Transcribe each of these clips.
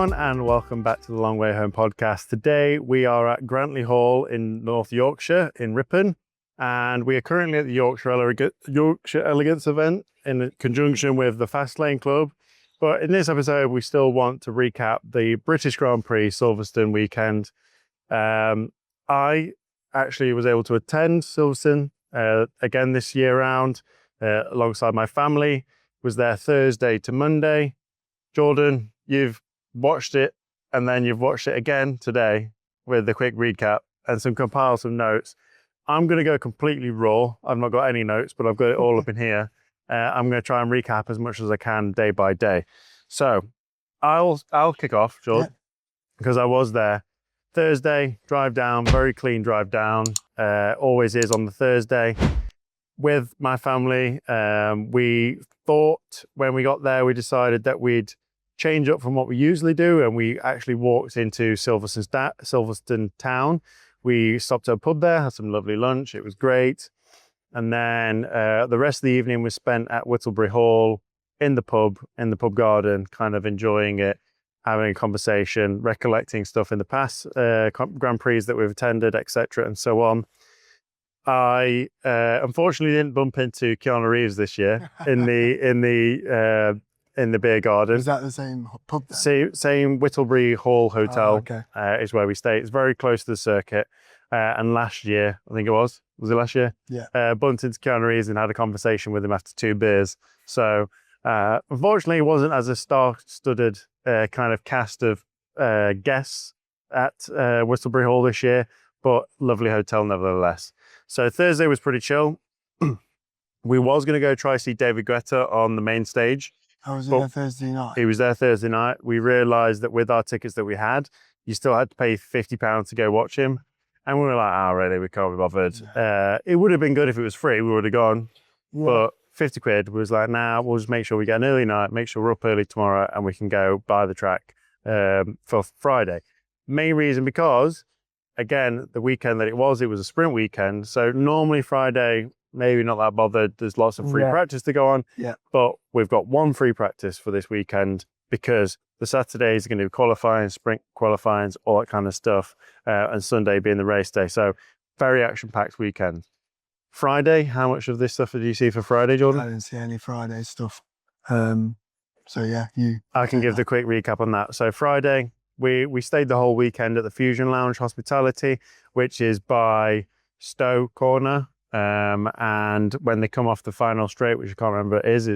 everyone, and welcome back to the Long Way Home podcast. Today we are at Grantley Hall in North Yorkshire in Ripon, and we are currently at the Yorkshire Elegance event in conjunction with the Fast Lane Club. But in this episode, we still want to recap the British Grand Prix Silverstone weekend. I actually was able to attend Silverstone again this year round alongside my family. Was there Thursday to Monday. Jordan, you've watched it and then you've watched it again today with a quick recap and some compile some notes. I'm going to go completely raw. I've not got any notes, but I've got it all up in here. I'm going to try and recap as much as I can day by day. So I'll kick off, Jordan, because I was there. Thursday, drive down, very clean drive down. Always is on the Thursday with my family. We thought when we got there, we decided that we'd change up from what we usually do, and we actually walked into Silverstone town. We stopped at a pub there, had some lovely lunch. It was great. And then the rest of the evening was spent at Whittlebury Hall in the pub garden, kind of enjoying it, having a conversation, recollecting stuff in the past Grand Prix that we've attended, etc., and so on. I unfortunately didn't bump into Keanu Reeves this year in the beer garden. Is that the same pub then? Same Whittlebury Hall Hotel is where we stay. It's very close to the circuit. And last year, I think it was it last year? Yeah. Bumped into Keanu Reeves and had a conversation with him after 2 beers. So unfortunately, it wasn't as a star-studded kind of cast of guests at Whittlebury Hall this year, but lovely hotel nevertheless. So Thursday was pretty chill. We was going to go try see David Guetta on the main stage. How was he there Thursday night? He was there Thursday night. We realised that with our tickets that we had, you still had to pay £50 to go watch him. And we were like, really, we can't be bothered. Yeah. It would have been good if it was free. We would have gone. Yeah. But 50 quid was like, we'll just make sure we get an early night, make sure we're up early tomorrow, and we can go buy the track for Friday. Main reason because, again, the weekend that it was a sprint weekend. So normally Friday, maybe not that bothered. There's lots of free practice to go on. Yeah. But we've got one free practice for this weekend because the Saturdays are going to be qualifying, sprint qualifying, all that kind of stuff. And Sunday being the race day. So very action-packed weekend. Friday, how much of this stuff did you see for Friday, Jordan? I didn't see any Friday stuff. So yeah, I can give the quick recap on that. So Friday, we stayed the whole weekend at the Fusion Lounge Hospitality, which is by Stowe Corner. And when they come off the final straight, which I can't remember it's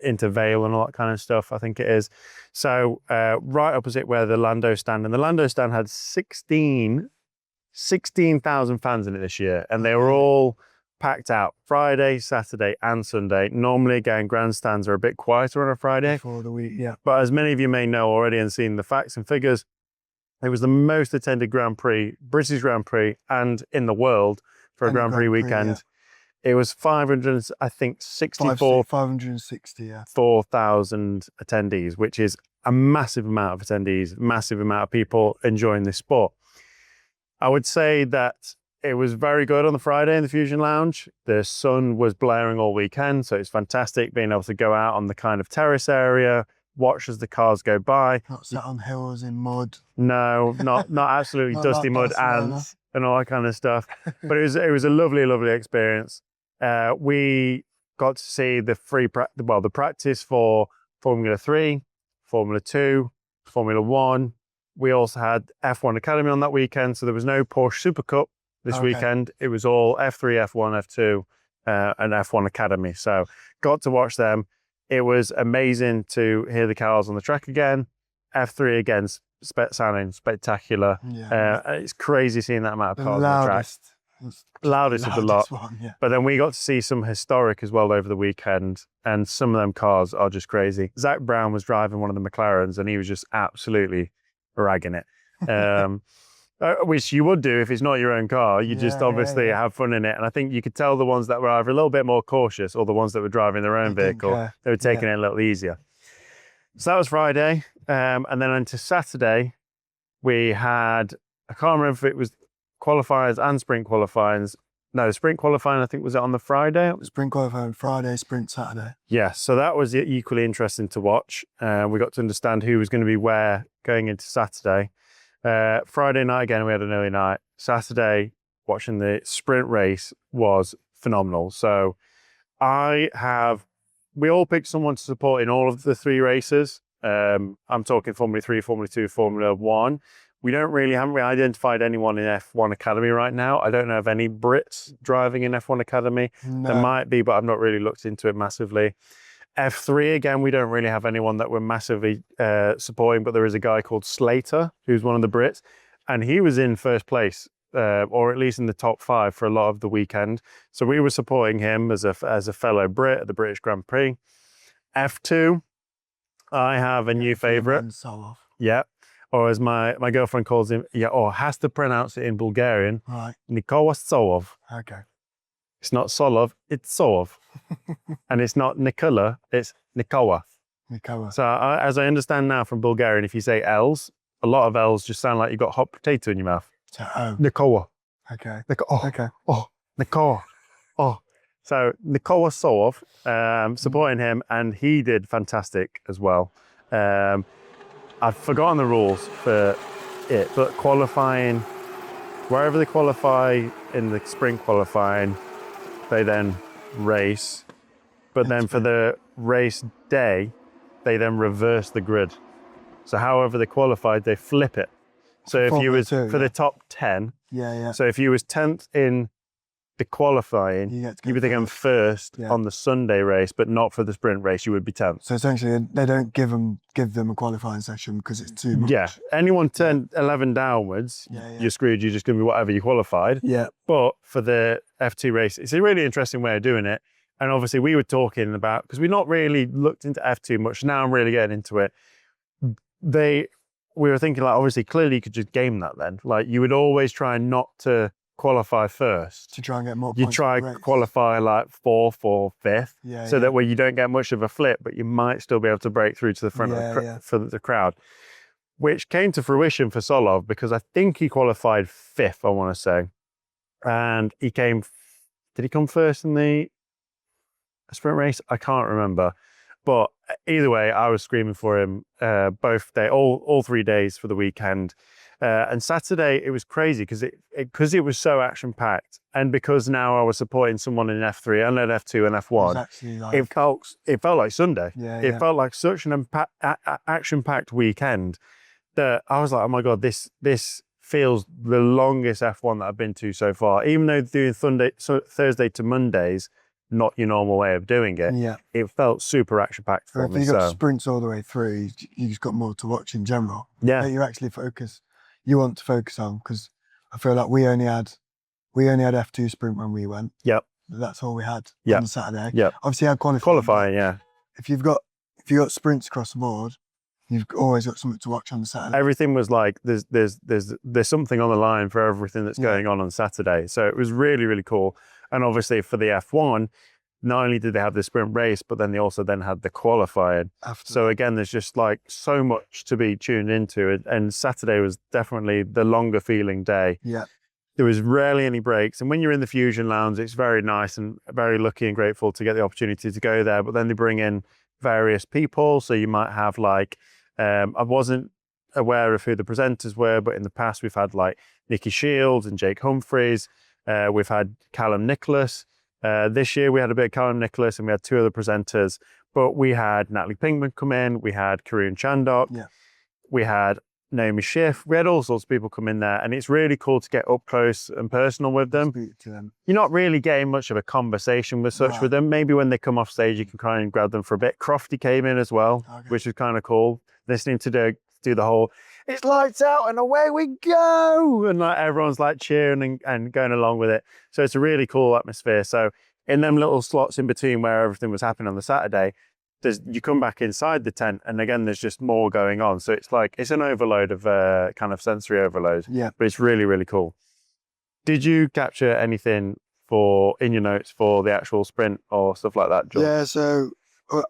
into Vale and all that kind of stuff, I think it is. So right opposite where the Lando stand, and the Lando stand had 16,000 fans in it this year, and they were all packed out Friday, Saturday and Sunday. Normally, again, grandstands are a bit quieter on a Friday. Before the week, yeah. But as many of you may know already and seen the facts and figures, it was the most attended Grand Prix, British Grand Prix, and in the world for a Grand Prix weekend. Yeah. It was 560, 560, 4,000 attendees, which is a massive amount of attendees, massive amount of people enjoying this sport. I would say that it was very good on the Friday in the Fusion Lounge. The sun was blaring all weekend, so it's fantastic being able to go out on the kind of terrace area, watch as the cars go by. Not sat on hills in mud. No, not absolutely Not dusty like mud, Barcelona. ants and all that kind of stuff. But it was a lovely, lovely experience. We got to see the the practice for Formula 3, Formula 2, Formula 1. We also had F1 Academy on that weekend, so there was no Porsche Super Cup this weekend. It was all F3, F1, F2, and F1 Academy. So got to watch them. It was amazing to hear the cars on the track again. F3 again, sounding spectacular. Yeah. It's crazy seeing that amount of cars on the track. Loudest of the lot. One, yeah. But then we got to see some historic as well over the weekend, and some of them cars are just crazy. Zach Brown was driving one of the McLarens, and he was just absolutely ragging it. Which you would do if it's not your own car. You just obviously have fun in it. And I think you could tell the ones that were either a little bit more cautious or the ones that were driving their own vehicle, they were taking it a little easier. So that was Friday. And then into Saturday, we had, I can't remember if it was qualifiers and sprint qualifiers. No, sprint qualifying, I think, was it on the Friday? Sprint qualifying Friday, sprint Saturday. Yeah, so that was equally interesting to watch. We got to understand who was going to be where going into Saturday. Friday night, again, we had an early night. Saturday, watching the sprint race was phenomenal. So we all picked someone to support in all of the 3 races. I'm talking Formula 3, Formula 2, Formula 1. Haven't really identified anyone in F1 Academy right now. I don't know of any Brits driving in F1 Academy. No. There might be, but I've not really looked into it massively. F3, again, we don't really have anyone that we're massively supporting, but there is a guy called Slater, who's one of the Brits, and he was in first place, or at least in the top 5 for a lot of the weekend. So we were supporting him as a fellow Brit at the British Grand Prix. F2, I have a new favourite. Yeah. Or as my girlfriend calls him, or has to pronounce it in Bulgarian, Right. Nikola Solov. Okay. It's not Solov, it's Solov. And it's not Nikola, it's Nikola. Nikola. So as I understand now from Bulgarian, if you say L's, a lot of L's just sound like you've got hot potato in your mouth. So, Nikola. okay. Okay. Oh, Nikola. Oh. So Nikola Solov, supporting him, and he did fantastic as well. I've forgotten the rules for it, but qualifying, wherever they qualify in the sprint qualifying, they then race. But then for the race day, they then reverse the grid. So however they qualified, they flip it. So if you was for the top 10, so if you was 10th in the qualifying, you would become first on the Sunday race, but not for the sprint race, you would be 10th. So essentially, they don't give them a qualifying session because it's too much. Yeah, anyone 10, 11 downwards, you're screwed. You're just going to be whatever you qualified. Yeah. But for the F2 race, it's a really interesting way of doing it. And obviously we were talking about, because we've not really looked into F2 much, now I'm really getting into it. We were thinking, like, obviously, clearly you could just game that then. Like, you would always try not to qualify first to try and get more points. You try qualify like 4th or 5th, that way you don't get much of a flip, but you might still be able to break through to the front for the crowd, which came to fruition for Solov, because I think he qualified 5th, I want to say, and he came. Did he come first in the sprint race? I can't remember, but either way, I was screaming for him all 3 days for the weekend. And Saturday, it was crazy because it was so action-packed, and because now I was supporting someone in F3 and at F2 and F1, it felt like Sunday. It felt like such an action-packed weekend that I was like, oh my God, this feels the longest F1 that I've been to so far. Even though doing Thursday to Mondays, not your normal way of doing it, it felt super action-packed for me. If you got sprints all the way through, you just got more to watch in general. Yeah. You actually you want to focus on, because I feel like we only had F2 sprint when we went. Yep. That's all we had on the Saturday. Yep. Obviously, had qualifying. Yeah. If you got sprints across the board, you've always got something to watch on the Saturday. Everything was like there's something on the line for everything that's going on Saturday. So it was really, really cool. And obviously for the F1, not only did they have the sprint race, but then they also had the qualifying. So again, there's just like so much to be tuned into. And Saturday was definitely the longer feeling day. Yeah. There was rarely any breaks. And when you're in the Fusion Lounge, it's very nice and very lucky and grateful to get the opportunity to go there. But then they bring in various people. So you might have like, I wasn't aware of who the presenters were, but in the past we've had like Nikki Shields and Jake Humphreys. We've had Callum Nicholas. This year we had a bit of Callum Nicholas and we had 2 other presenters, but we had Natalie Pinkman come in, we had Karun Chandok, we had Naomi Schiff, we had all sorts of people come in there, and it's really cool to get up close and personal with them. Speak to them. You're not really getting much of a conversation with them. Maybe when they come off stage, you can try and grab them for a bit. Crofty came in as well, which was kind of cool. Listening to do the whole, it's lights out and away we go, and like everyone's like cheering and going along with it. So it's a really cool atmosphere. So in them little slots in between where everything was happening on the Saturday, you come back inside the tent, and again there's just more going on. So it's an overload of kind of sensory overload. Yeah, but it's really, really cool. Did you capture anything in your notes for the actual sprint or stuff like that, John? Yeah, so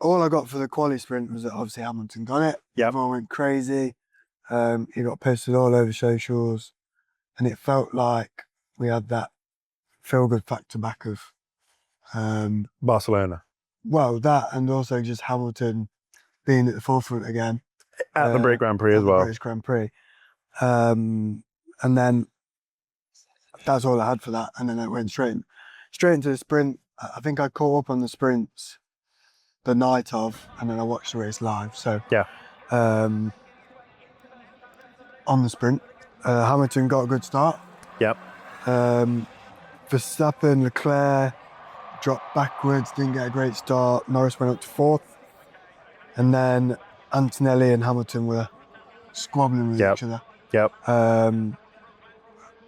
all I got for the quali sprint was that obviously Hamilton got it. Yeah, everyone went crazy. He got posted all over socials, and it felt like we had that feel-good factor back of, Barcelona well, that and also just Hamilton being at the forefront again. at the British Grand Prix at as the well. British Grand Prix. And then that's all I had for that. And then I went straight into the sprint. I think I caught up on the sprints the night of, and then I watched the race live. So Yeah. on the sprint, Hamilton got a good start. Yep. Verstappen, Leclerc dropped backwards, didn't get a great start. Norris went up to 4th. And then Antonelli and Hamilton were squabbling with each other. Yep.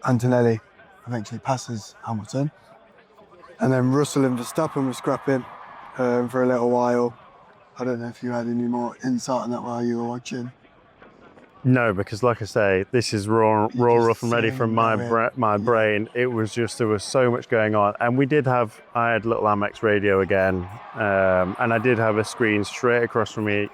Antonelli eventually passes Hamilton. And then Russell and Verstappen were scrapping for a little while. I don't know if you had any more insight on that while you were watching. No, because like I say, this is raw, rough and ready from my brain. It was just, there was so much going on. And I had little Amex radio again, and I did have a screen straight across from me.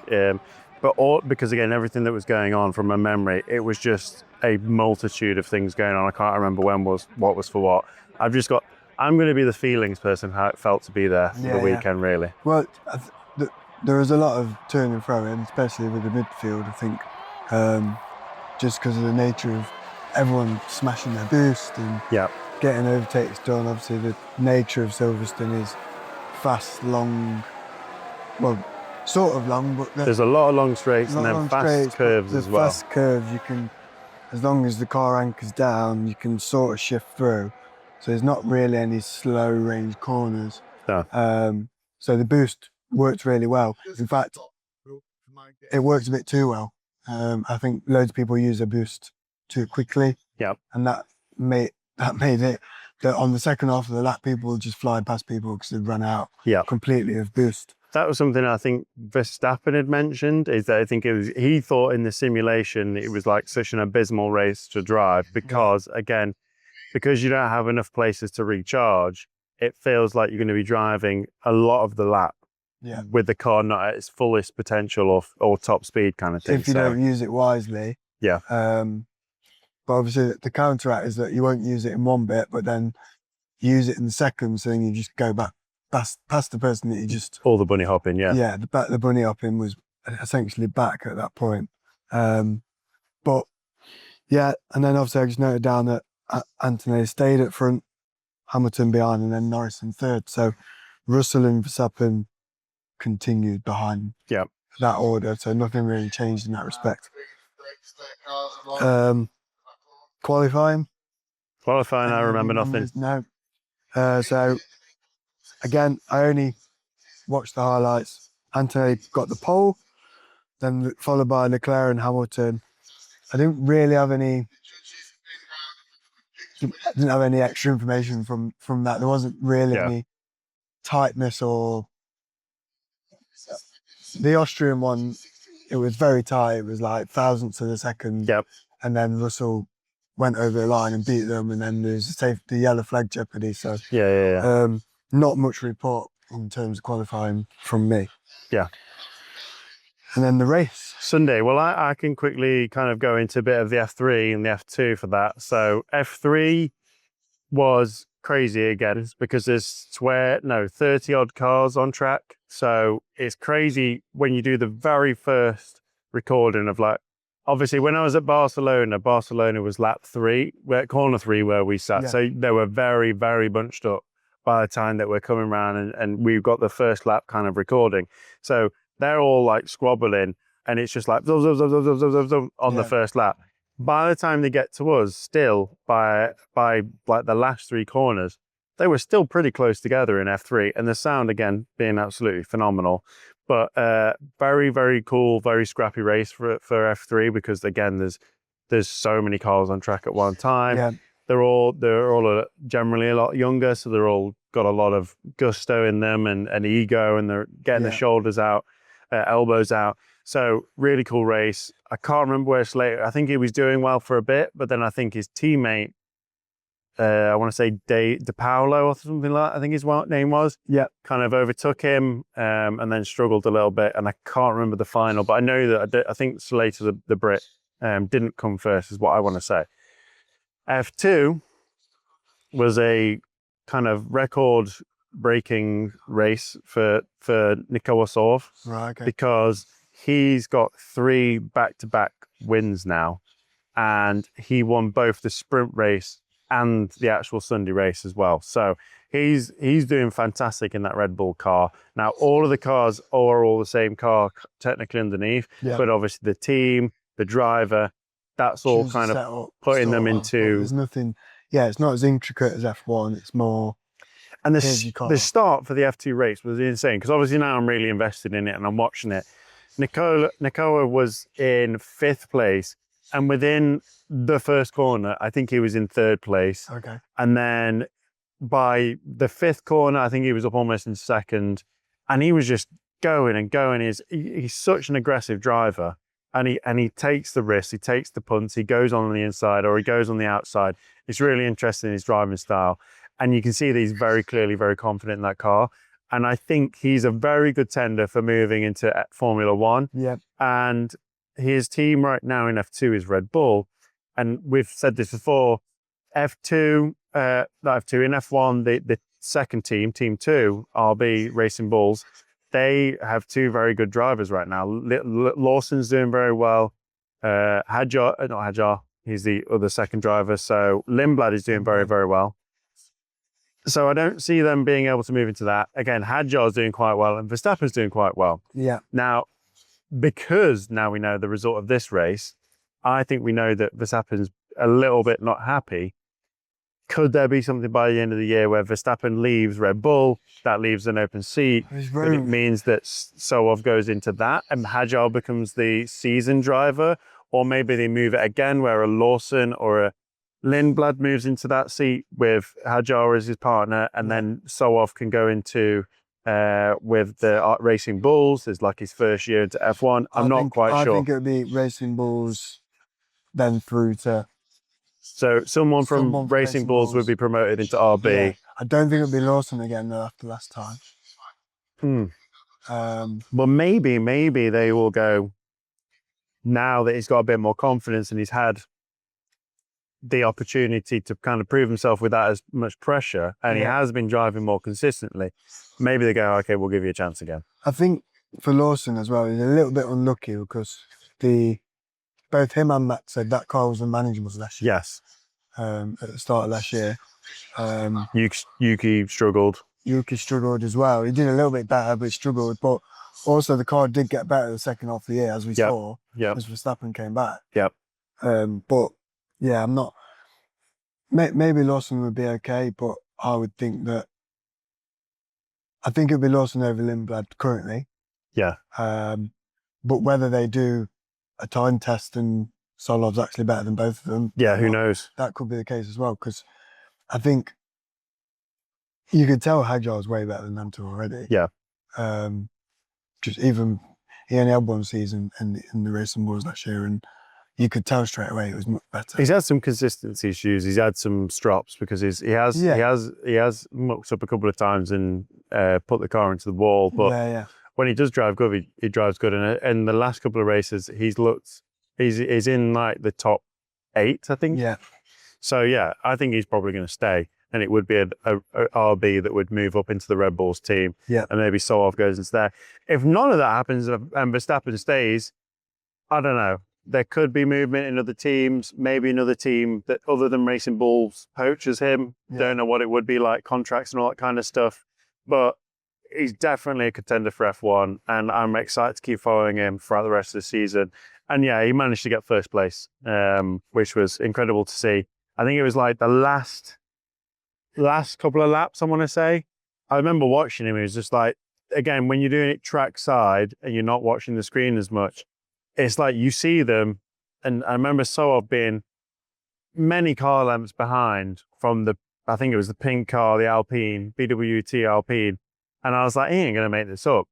Because again, everything that was going on from my memory, it was just a multitude of things going on. I can't remember what was for what. I'm going to be the feelings person, how it felt to be there for the weekend, really. Well, there was a lot of turn and throw in, especially with the midfield, I think. Just because of the nature of everyone smashing their boost and getting overtakes done. Obviously, the nature of Silverstone is fast, long, well, sort of long, but there's a lot of long straights and then fast curves as well. Fast curves, you can, as long as the car anchors down, you can sort of shift through. So there's not really any slow range corners. No. So the boost works really well. In fact, it works a bit too well. I think loads of people use a boost too quickly. Yep. And that made it that on the second half of the lap, people would just fly past people because they'd run out completely of boost. That was something I think Verstappen had mentioned, is that I think he thought in the simulation it was like such an abysmal race to drive because, again, because you don't have enough places to recharge, it feels like you're going to be driving a lot of the lap with the car not at its fullest potential or top speed kind of thing. If you don't use it wisely. Yeah. But obviously the counteract is that you won't use it in one bit, but then use it in the second, so then you just go back past the person that you just... All the bunny hopping, Yeah, the bunny hopping was essentially back at that point. But yeah, and then obviously I just noted down that Antonelli stayed at front, Hamilton behind, and then Norris in third. So Russell and Verstappen continued behind that order, so nothing really changed in that respect. Qualifying, I remember nothing. No. So again, I only watched the highlights. Antonelli got the pole, then followed by Leclerc and Hamilton. I didn't really have any extra information from that. There wasn't really any tightness or... The Austrian one, it was very tight. It was like thousandths of a second. Yep. And then Russell went over the line and beat them, and then there's the yellow flag jeopardy. So not much report in terms of qualifying from me. Yeah. And then the race. Sunday. Well, I can quickly kind of go into a bit of the F3 and the F2 for that. So F3 was crazy again because there's 30 odd cars on track. So it's crazy when you do the very first recording of, like, obviously when I was at Barcelona was lap 3, corner 3 where we sat. So they were very, very bunched up by the time that we're coming around and we've got the first lap kind of recording. So they're all like squabbling and it's just like on the first lap. By the time they get to us, still by like the last 3 corners, they were still pretty close together in F3, and the sound again being absolutely phenomenal. But very, very cool, very scrappy race for F3 because again, there's so many cars on track at one time. Yeah. They're all generally a lot younger, so they're all got a lot of gusto in them and ego, and they're getting the shoulders out, elbows out. So really cool race. I can't remember where Slater, I think he was doing well for a bit, but then I think his teammate, I want to say De Paolo or something like that, I think his name was. Yeah. Kind of overtook him and then struggled a little bit. And I can't remember the final, but I know that I think Slater, the Brit, didn't come first is what I want to say. F2 was a kind of record-breaking race for Nikola Sov, Right. Okay. because he's got 3 back-to-back wins now, and he won both the sprint race and the actual Sunday race as well. So he's doing fantastic in that Red Bull car. Now, all of the cars are all the same car technically underneath, Yeah. but obviously the team, the driver, that's all Choose the kind of setup, putting them sort of, but into. There's nothing. Yeah, it's not as intricate as F1. It's more. And Here's your car. the start for the F2 race was insane, because obviously now I'm really invested in it and I'm watching it. Nikola was in 5th place, and within the first corner, I think he was in 3rd place. Okay. And then by the 5th corner, I think he was up almost in 2nd, and he was just going and going. He's such an aggressive driver, and he takes the risks, he takes the punts, he goes on the inside or he goes on the outside. It's really interesting, his driving style. And you can see that he's very clearly very confident in that car. And I think he's a very good tender for moving into Formula One. Yeah. And his team right now in F2 is Red Bull. And we've said this before, F2, not F2, in F1, the second team, Team 2, RB Racing Bulls, they have 2 very good drivers right now. Lawson's doing very well. Hadjar, he's the other second driver. So Lindblad is doing very, very well. So I don't see them being able to move into that. Again, Hadjar's doing quite well and Verstappen's doing quite well. Yeah. Now, because now we know the result of this race, I think we know that Verstappen's a little bit not happy. Could there be something by the end of the year where Verstappen leaves Red Bull, that leaves an open seat, but it means that Soov goes into that and Hadjar becomes the season driver? Or maybe they move it again where a Lawson or a Lindblad moves into that seat with Hadjar as his partner, and then Soov can go into with the Racing Bulls. It's like his first year into F1. I'm not quite sure. I think it would be Racing Bulls, then through to. So someone from Racing Bulls would be promoted into RB. Yeah. I don't think it would be Lawson again though after last time. Well, maybe they will go, now that he's got a bit more confidence and he's had the opportunity to kind of prove himself without as much pressure, and he has been driving more consistently. Maybe they go, okay, we'll give you a chance again. I think for Lawson as well, he's a little bit unlucky because both him and Matt said that car was unmanageable last year. Yes. At the start of last year. Yuki struggled. Yuki struggled as well. He did a little bit better, but he struggled. But also the car did get better the second half of the year, as we saw, as Verstappen came back. Yep. But yeah, I'm not. Maybe Lawson would be okay, but I would think that. I think it'd be Lawson over Lindblad currently. Yeah. But whether they do a time test and Solov's actually better than both of them. Yeah, who knows? That could be the case as well, because I think you could tell Hadjar's way better than them two already. Yeah. Just even, he only had one season in the Racing Bulls last year, and you could tell straight away it was much better. He's had some consistency issues. He's had some strops because he has mucked up a couple of times and put the car into the wall. But when he does drive good, he drives good. And in the last couple of races, he's in like the top 8, I think. Yeah. So yeah, I think he's probably going to stay, and it would be a RB that would move up into the Red Bulls team. Yeah. And maybe Soov goes into there. If none of that happens and Verstappen stays, I don't know. There could be movement in other teams, maybe another team that other than Racing Bulls poaches him. Yeah. Don't know what it would be like, contracts and all that kind of stuff. But he's definitely a contender for F1, and I'm excited to keep following him throughout the rest of the season. And yeah, he managed to get first place, which was incredible to see. I think it was like the last couple of laps, I want to say. I remember watching him. He was just like, again, when you're doing it track side and you're not watching the screen as much, it's like you see them, and I remember Soov being many car lengths behind from I think it was the pink car, the Alpine, BWT Alpine, and I was like, he ain't going to make this up.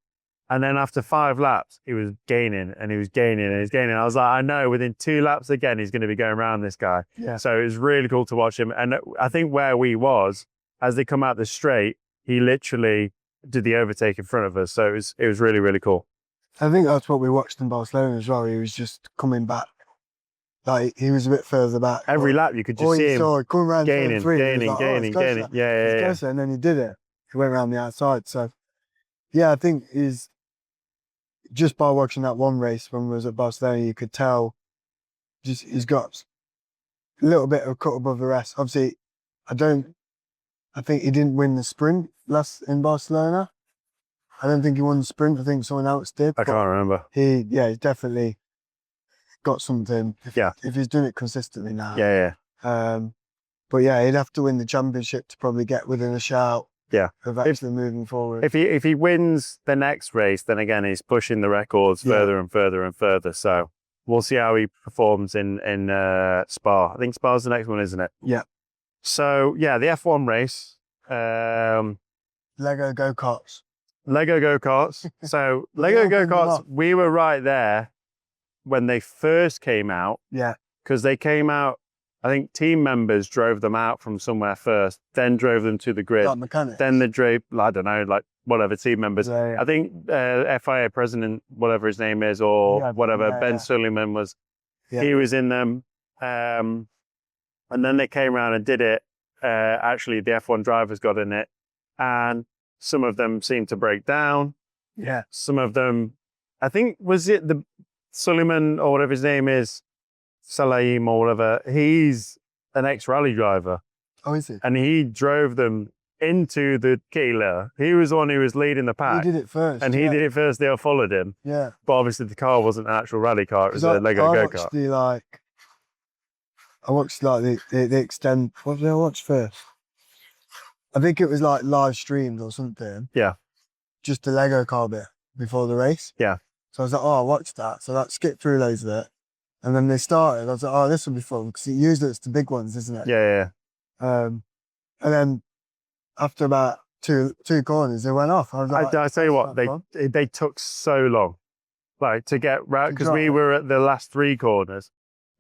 And then after 5 laps, he was gaining, and he was gaining, and he was gaining. I was like, I know, within 2 laps again, he's going to be going around this guy. Yeah. So it was really cool to watch him. And I think where we was, as they come out the straight, he literally did the overtake in front of us. So it was really, really cool. I think that's what we watched in Barcelona as well. He was just coming back Like he was a bit further back. Every but lap you could just all see you him saw, coming around turn gaining, 3, he was gaining, like, oh, gaining, it's gaining. closer. Yeah, It's yeah, yeah. closer, and then he did it. He went around the outside. So, yeah, I think he's just by watching that one race when we was at Barcelona, you could tell just he's got a little bit of a cut above the rest. Obviously, I think he didn't win the sprint last in Barcelona. I don't think he won the sprint. I think someone else did. I but can't remember. he's definitely got something. If he's doing it consistently now. Yeah. But yeah, he'd have to win the championship to probably get within a shout. Yeah. Of actually moving forward. If he wins the next race, then again he's pushing the records further and further and further. So we'll see how he performs in Spa. I think Spa's the next one, isn't it? Yeah. So yeah, the F1 race. Lego go-karts. Lego go-karts. So Lego go-karts, we were right there when they first came out. Yeah. Because they came out, I think team members drove them out from somewhere first, then drove them to the grid. Like mechanics. Then they drove, I don't know, like whatever team members. Yeah. I think FIA president, whatever his name is, or whatever, Ben Suleiman was, he was in them. And then they came around and did it. Actually, the F1 drivers got in it. And some of them seemed to break down. Yeah. Some of them, I think, was it the Suleiman or whatever his name is, Salaim or whatever, he's an ex-rally driver. Oh, is he? And he drove them into the killer. He was the one who was leading the pack. He did it first. And he did it first, they all followed him. Yeah. But obviously the car wasn't an actual rally car, it was a Lego go-kart. I watched the extend, what did I watch first? I think it was like live streamed or something. Yeah. Just the Lego car bit before the race. Yeah. So I was like, oh, I watched that. So that skipped through loads of it. And then they started. I was like, oh, this will be fun. Because usually it's the big ones, isn't it? Yeah. And then after about two corners, they went off. I was like, I tell you what, they took so long, like to get round, because we were at the last 3 corners.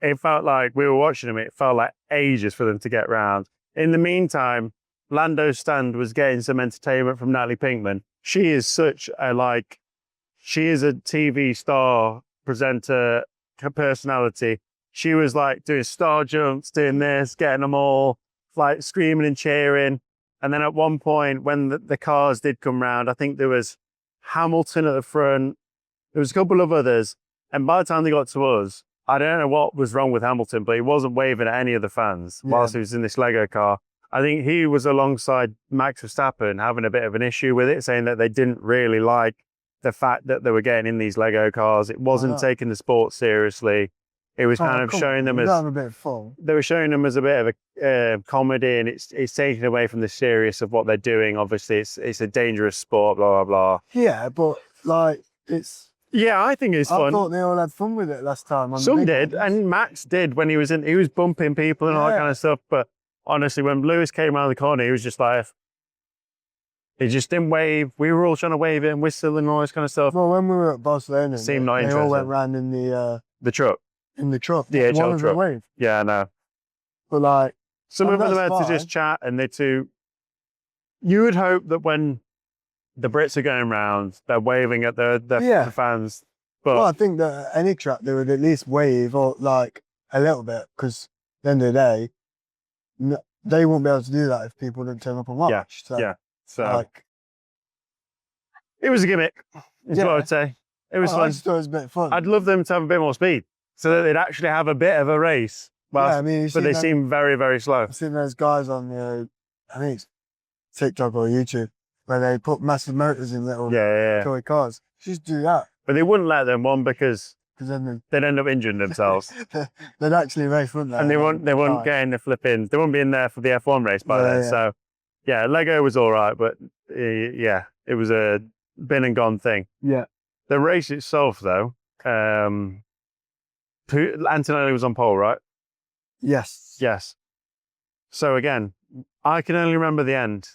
It felt like we were watching them. It felt like ages for them to get round. In the meantime, Lando's stand was getting some entertainment from Natalie Pinkman. She is such a she is a TV star presenter, her personality. She was like doing star jumps, doing this, getting them all like screaming and cheering. And then at one point when the cars did come round, I think there was Hamilton at the front. There was a couple of others. And by the time they got to us, I don't know what was wrong with Hamilton, but he wasn't waving at any of the fans whilst he was in this Lego car. I think he was alongside Max Verstappen having a bit of an issue with it, saying that they didn't really like the fact that they were getting in these Lego cars. It wasn't taking the sport seriously. It was kind of showing them as a bit of fun. They were showing them as a bit of a comedy, and it's taking away from the serious of what they're doing. Obviously, it's a dangerous sport, blah blah blah. Yeah, but like it's. Yeah, I think it's fun. I thought they all had fun with it last time. Some did, and Max did when he was bumping people and all that kind of stuff. But honestly, when Lewis came around the corner, he was just like, he just didn't wave. We were all trying to wave it and whistle and all this kind of stuff. Well, when we were at Barcelona, they all went round in the truck. In the truck. The HL truck. Wave. Yeah, I know. But like, some of them are there to just chat, and you would hope that when the Brits are going round, they're waving at the fans. But well, I think that any track they would at least wave or like a little bit, because at the end of the day, they won't be able to do that if people don't turn up and watch. So like, it was a gimmick, is what I would say. It was fun. I just thought it was a bit fun. I'd love them to have a bit more speed, so that they'd actually have a bit of a race. But they seem very, very slow. I've seen those guys on I think it's TikTok or YouTube, where they put massive motors in little toy cars. Just do that. But they wouldn't let them, then they'd end up injuring themselves. They'd actually race, wouldn't they? And they wouldn't get in the flipping. They wouldn't be in there for the F1 race by then. So, yeah, Lego was all right, but it was a been and gone thing. Yeah. The race itself, though, Antonelli was on pole, right? Yes. Yes. So again, I can only remember the end.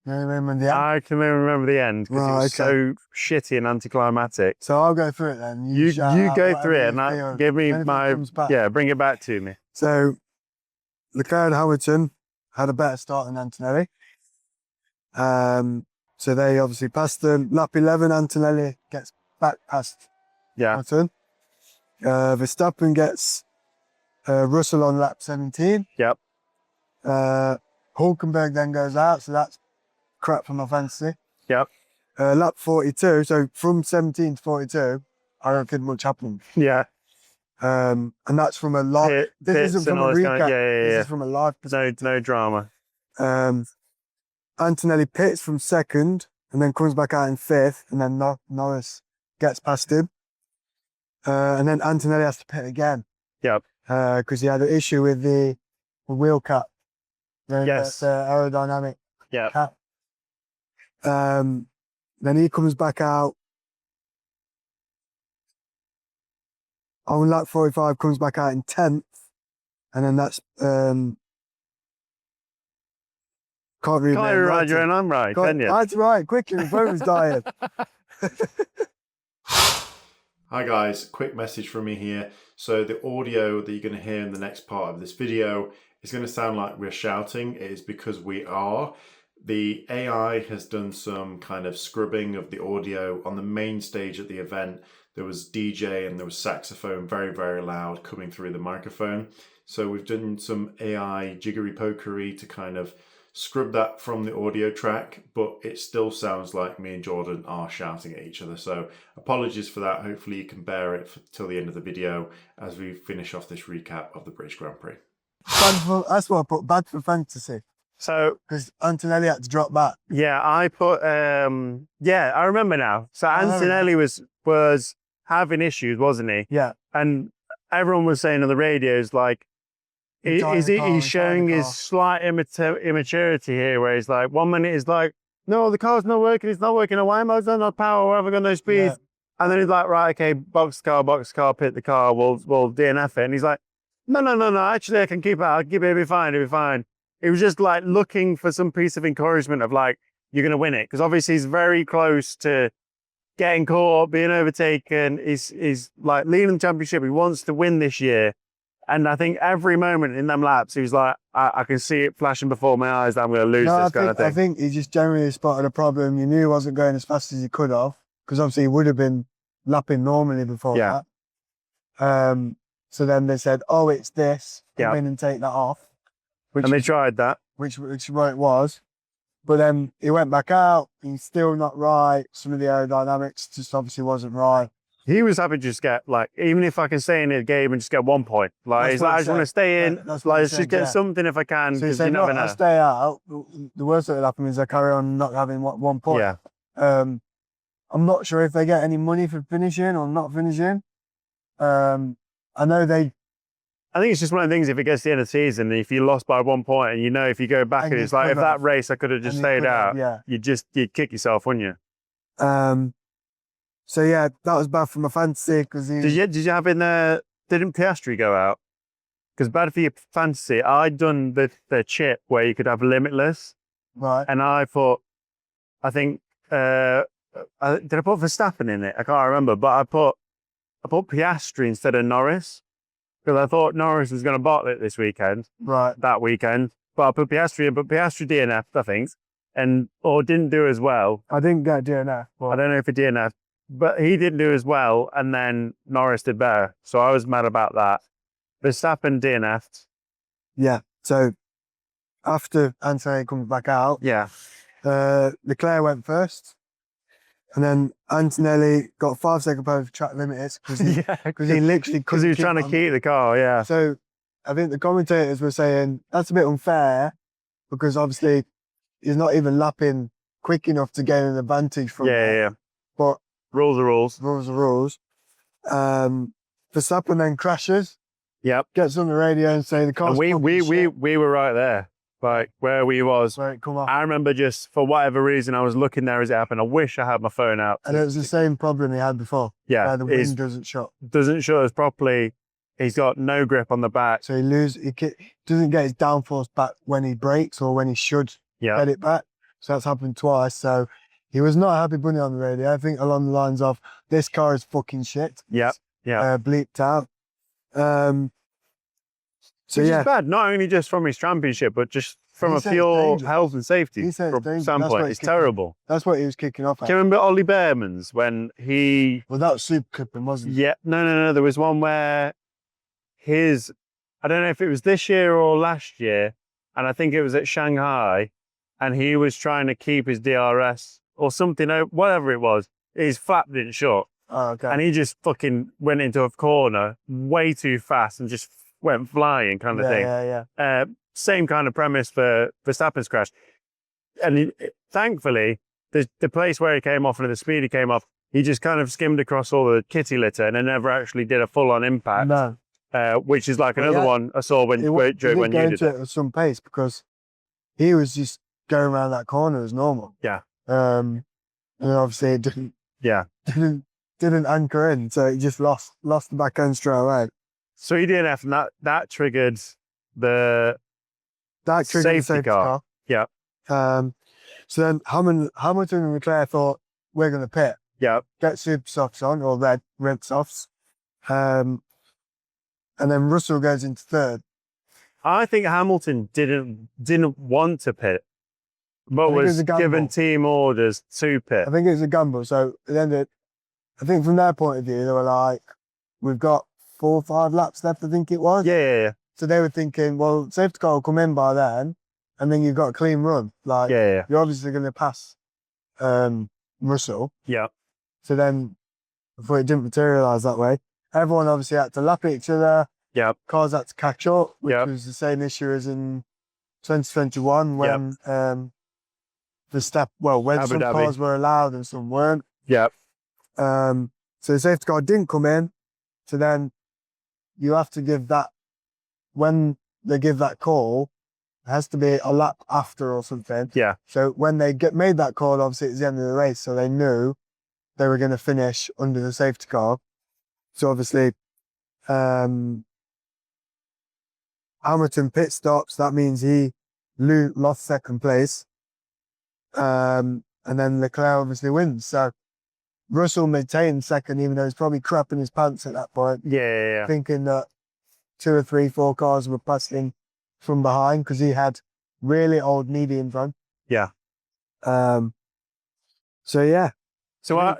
I can only remember the end because it was so shitty and anticlimactic. So I'll go through it then. You go through it and give me bring it back to me. So Leclerc and Hamilton had a better start than Antonelli. So they obviously passed them. Lap 11, Antonelli gets back past Hamilton. Verstappen gets Russell on lap 17. Yep. Hulkenberg then goes out, so that's crap for my fantasy. Yep. Lap 42, so from 17 to 42, I don't think much happened. Yeah. And that's from a live. This isn't from a recap. This is from a live perspective. No drama. Antonelli pits from second and then comes back out in fifth, and then Norris gets past him. And then Antonelli has to pit again. Yep. Because he had an issue with the wheel cap. Yes. The aerodynamic Yeah. cap. Then he comes back out on lap 45, comes back out in 10th, and then that's can't read. Can't even ride your own arm right, can you? That's right, quickly, the phone was dying. Hi guys, quick message from me here. So the audio that you're going to hear in the next part of this video is going to sound like we're shouting. It is because we are. The AI has done some kind of scrubbing of the audio on the main stage at the event. There was DJ and there was saxophone very, very loud coming through the microphone. So we've done some AI jiggery pokery to kind of scrub that from the audio track, but it still sounds like me and Jordan are shouting at each other. So apologies for that. Hopefully you can bear it till the end of the video as we finish off this recap of the British Grand Prix. That's what I put, bad for fantasy. So, because Antonelli had to drop back. Yeah, I put, yeah, I remember now. So Antonelli was having issues, wasn't he? Yeah. And everyone was saying on the radios, like, he's showing his slight immaturity here, where he's like, 1 minute he's like, no, the car's not working, it's not working, why am I not power, why have I got no speed? Yeah. And then he's like, right, okay, box car, pit the car, we'll DNF it. And he's like, no, actually I can keep it, it'll be fine. He was just like looking for some piece of encouragement of like, you're going to win it. Because obviously he's very close to getting caught, being overtaken. He's like leading the championship. He wants to win this year. And I think every moment in them laps, he was like, I can see it flashing before my eyes that I'm going to lose this kind of thing. I think he just generally spotted a problem. You knew he wasn't going as fast as he could have, because obviously he would have been lapping normally before that. So then they said, oh, it's this. Come in and take that off. And they tried that. Which what it was. But then he went back out. He's still not right. Some of the aerodynamics just obviously wasn't right. He was happy to just get, like, even if I can stay in the game and just get 1 point. Like, he's like, I just want to stay in. Like, let's just get something if I can. So he said, look, I'll stay out. The worst that will happen is I carry on not having 1 point. Yeah. I'm not sure if they get any money for finishing or not finishing. I know I think it's just one of the things, if it gets to the end of the season, if you lost by 1 point and you know if you go back and it's like, if that race I could have just stayed out, you'd kick yourself, wouldn't you? So yeah, that was bad for my fantasy. Because did you have in there, didn't Piastri go out? Because bad for your fantasy, I'd done the chip where you could have limitless. Right. And I think, did I put Verstappen in it? I can't remember, but I put Piastri instead of Norris. Because I thought Norris was going to bottle it this weekend. Right. That weekend. But I put Piastri in, but Piastri DNF'd, I think. Or didn't do as well. I didn't get DNF. I don't know if he DNF'd. But he didn't do as well, and then Norris did better. So I was mad about that. Verstappen DNF'd. Yeah. So after Antonelli comes back out, Leclerc went first. And then Antonelli got 5 second pole for track limiters because he literally because he was trying to keep the car. Yeah. So I think the commentators were saying that's a bit unfair because obviously he's not even lapping quick enough to gain an advantage from Yeah. But rules are rules. Rules are rules. Verstappen then crashes. Yep. Gets on the radio and say the car's we were right there. Like where we was. Where it come off. I remember just for whatever reason I was looking there as it happened. I wish I had my phone out. And it was the same problem he had before. Yeah. Where the wind doesn't shut. Doesn't shut as properly. He's got no grip on the back. So he doesn't get his downforce back when he brakes or when he should get it back. So that's happened twice. So he was not happy bunny on the radio. I think along the lines of, this car is fucking shit. Yeah. Bleeped out. Which is bad, not only just from his championship, but just from a pure health and safety standpoint. It's terrible. That's what he was kicking off at. Do you remember Ollie Behrman's when he... Well, that was super clipping, wasn't it? Yeah. No. There was one where his I don't know if it was this year or last year, and I think it was at Shanghai, and he was trying to keep his DRS or something, whatever it was. His flap didn't shut, Oh, okay. and he just fucking went into a corner way too fast and just went flying, kind of thing. Yeah. Same kind of premise for Verstappen's crash, and thankfully, the place where he came off and the speed he came off, he just kind of skimmed across all the kitty litter and then never actually did a full-on impact. No. Which is like another one I saw when Joe when you did it. At some pace because he was just going around that corner as normal. Yeah. And obviously it didn't. Yeah. Didn't anchor in, so he just lost the back end straight away. So he DNF, and that triggered the safety car. Yeah. So then Hamilton and Leclerc thought we're going to pit. Yeah. Get super softs on or red softs. And then Russell goes into third. I think Hamilton didn't want to pit, but was given team orders to pit. I think it was a gamble. So then I think from their point of view, they were like, we've got 4 or 5 laps left, I think it was. Yeah. So they were thinking, well, safety car will come in by then, and then you've got a clean run. Like, you're obviously going to pass Russell. Yeah. So then, before it didn't materialise that way, everyone obviously had to lap each other. Yeah. Cars had to catch up, which was the same issue as in 2021 when when some cars were allowed and some weren't. Yeah. So the safety car didn't come in. So then you have to give that, when they give that call, it has to be a lap after or something. Yeah. So when they made that call, obviously it's the end of the race, so they knew they were going to finish under the safety car. So obviously, Hamilton pit stops. That means he lost second place. And then Leclerc obviously wins. So Russell maintained second, even though he's probably crapping his pants at that point. Yeah. Thinking that 2 or 3, 4 cars were passing from behind because he had really old medium front. Yeah. So yeah. So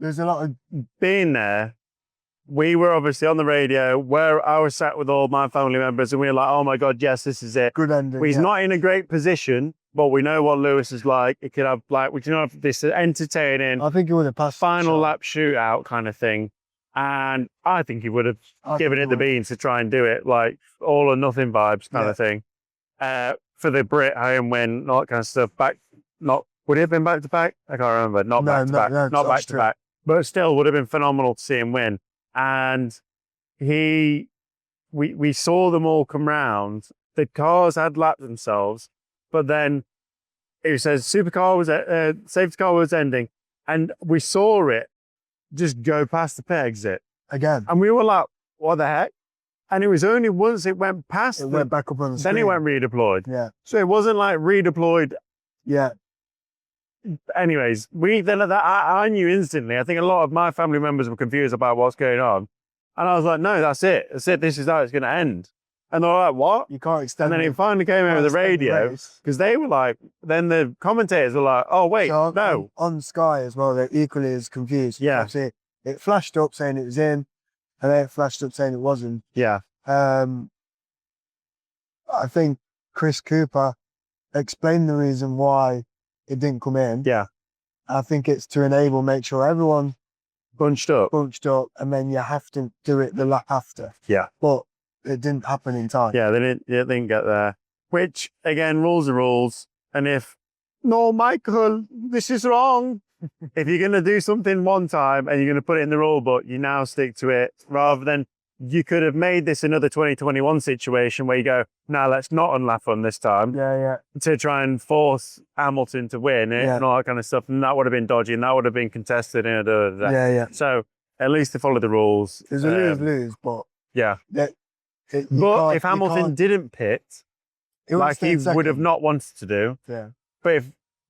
there's a lot of being there. We were obviously on the radio where I was sat with all my family members, and we were like, "Oh my god, yes, this is it. Good ending." He's not in a great position, but we know what Lewis is like. It could have this entertaining. I think he would have passed final lap shootout kind of thing, and I think he would have given it the beans to try and do it, like all or nothing vibes kind of thing. For the Brit home win, all that kind of stuff. Would it have been back to back? I can't remember. Not back to back. Not back to back. But still, would have been phenomenal to see him win. And we saw them all come round. The cars had lapped themselves, but then it says safety car was ending, and we saw it just go past the pit exit again. And we were like, "What the heck?" And it was only once it went past, went back up on the screen. Then it went redeployed. Yeah. So it wasn't like redeployed. Yeah. Anyways, I knew instantly. I think a lot of my family members were confused about what's going on. And I was like, no, that's it. That's it. This is how it's going to end. And they were like, what? You can't extend And then it finally came over the radio because they were like, then the commentators were like, oh, wait, no. On Sky as well, they're equally as confused. Yeah. Obviously, it flashed up saying it was in, and then it flashed up saying it wasn't. Yeah. I think Chris Cooper explained the reason why it didn't come in. Yeah. I think it's to make sure everyone bunched up, and then you have to do it the lap after. Yeah. But it didn't happen in time. Yeah, they didn't get there. Which, again, rules are rules. And no, Michael, this is wrong. If you're going to do something one time and you're going to put it in the rule book, you now stick to it, rather than you could have made this another 2021 situation where you go, no, let's not unlap on this time. Yeah. To try and force Hamilton to win it and all that kind of stuff. And that would have been dodgy and that would have been contested. Yeah. So at least they follow the rules. It's a lose-lose, but... Yeah. But if Hamilton didn't pit, like he would have not wanted to do. Yeah. But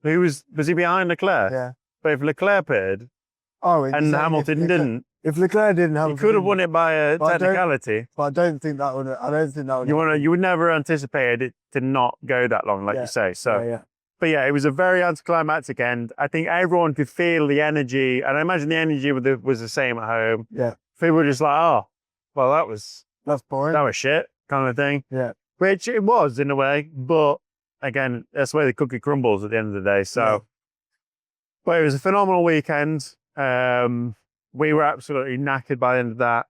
was he behind Leclerc? Yeah. But if Leclerc pitted and Hamilton didn't, if Leclerc didn't, Hamilton he could have won it by a technicality. But I don't think that would. You would never anticipate it to not go that long, like you say. So, But yeah, it was a very anticlimactic end. I think everyone could feel the energy, and I imagine the energy was the same at home. Yeah. People were just like, oh, well, that's boring. That was shit. kind of thing. Yeah. Which it was in a way, but again, that's the way the cookie crumbles at the end of the day. So, but it was a phenomenal weekend. We were absolutely knackered by the end of that.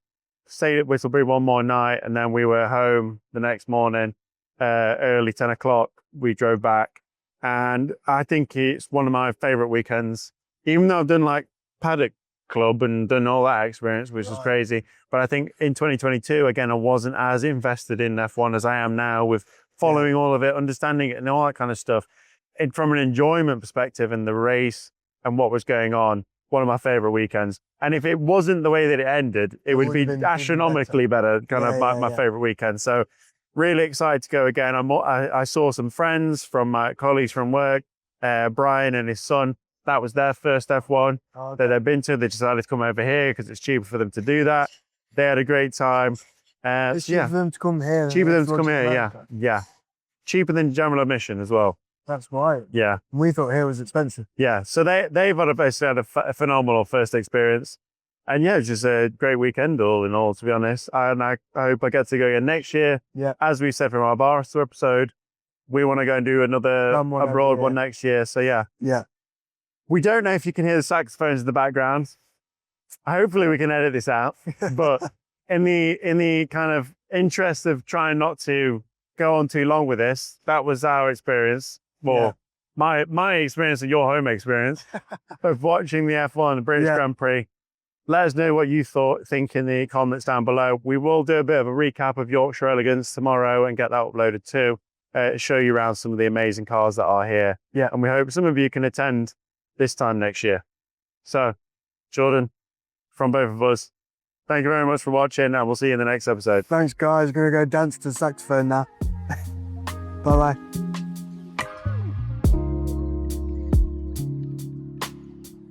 Stayed at Whistlebury one more night, and then we were home the next morning, early 10 o'clock. We drove back, and I think it's one of my favorite weekends, even though I've done like paddock club and done all that experience, which is crazy. But I think in 2022, again, I wasn't as invested in F1 as I am now, with following all of it, understanding it and all that kind of stuff. And from an enjoyment perspective and the race and what was going on, one of my favorite weekends. And if it wasn't the way that it ended, it would be astronomically better, kind of my favorite weekend. So really excited to go again. I saw some friends from my colleagues from work, Brian and his son. That was their first F1 that they've been to. They decided to come over here because it's cheaper for them to do that. They had a great time. It's cheaper for them to come here. Cheaper for them to come here, yeah. Cheaper than general admission as well. That's right. Yeah. We thought here was expensive. Yeah. So they've basically had a phenomenal first experience. And yeah, it's just a great weekend all in all, to be honest. And I hope I get to go again next year. Yeah. As we said from our Barstow episode, we want to go and do another abroad one next year. So yeah. Yeah. We don't know if you can hear the saxophones in the background. Hopefully we can edit this out. But in the kind of interest of trying not to go on too long with this, that was our experience. Well, my experience and your home experience of watching the F1, the British Grand Prix. Let us know what you think in the comments down below. We will do a bit of a recap of Yorkshire Elegance tomorrow and get that uploaded too. Show you around some of the amazing cars that are here. Yeah. And we hope some of you can attend this time next year. So, Jordan, from both of us, thank you very much for watching, and we'll see you in the next episode. Thanks, guys. Gonna go dance to the saxophone now. Bye-bye.